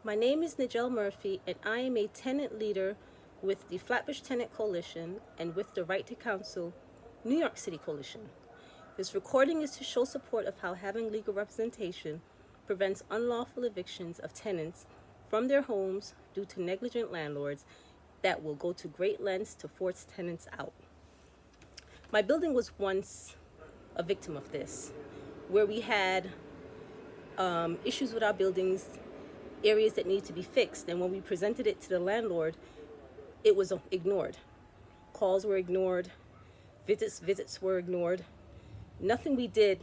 My name is Nigel Murphy, and I am a tenant leader with the Flatbush Tenant Coalition and with the Right to Counsel New York City Coalition. This recording is to show support of how having legal representation prevents unlawful evictions of tenants from their homes due to negligent landlords that will go to great lengths to force tenants out. My building was once a victim of this, where we had issues with our buildings, areas that need to be fixed, and when we presented it to the landlord, it was ignored. Calls were ignored, visits were ignored. Nothing we did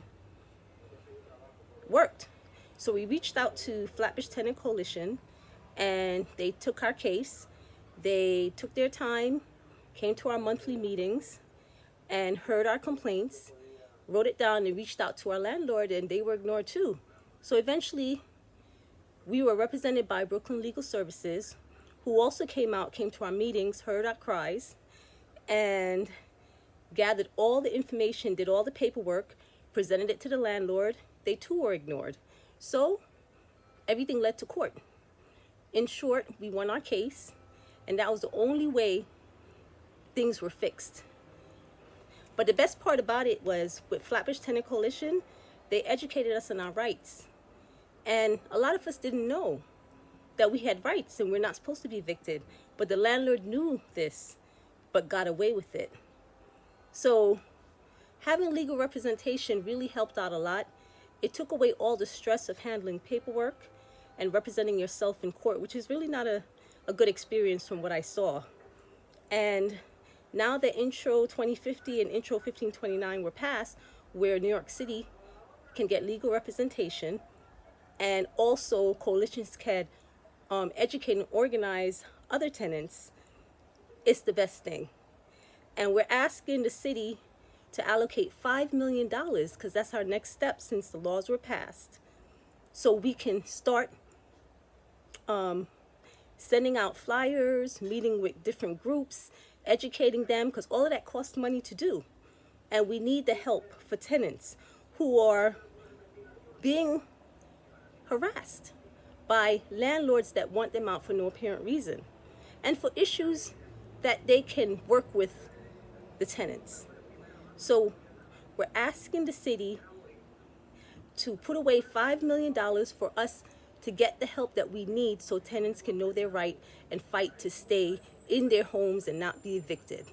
worked. So we reached out to Flatbush Tenant Coalition, and they took our case. They took their time, came to our monthly meetings, and heard our complaints, wrote it down, and reached out to our landlord, and they were ignored too. So eventually, we were represented by Brooklyn Legal Services, who also came to our meetings, heard our cries, and gathered all the information, did all the paperwork, presented it to the landlord. They too were ignored. So everything led to court. In short, we won our case, and that was the only way things were fixed. But the best part about it was, with Flatbush Tenant Coalition, they educated us on our rights. And a lot of us didn't know that we had rights and we're not supposed to be evicted. But the landlord knew this, but got away with it. So having legal representation really helped out a lot. It took away all the stress of handling paperwork and representing yourself in court, which is really not a good experience from what I saw. And now that Intro 2050 and Intro 1529 were passed, where New York City can get legal representation, and also coalitions can educate and organize other tenants, it's the best thing. And we're asking the city to allocate $5 million, because that's our next step since the laws were passed, so we can start sending out flyers, meeting with different groups, educating them, because all of that costs money to do. And we need the help for tenants who are being harassed by landlords that want them out for no apparent reason, and for issues that they can work with the tenants. So we're asking the city to put away $5 million for us to get the help that we need so tenants can know their right and fight to stay in their homes and not be evicted.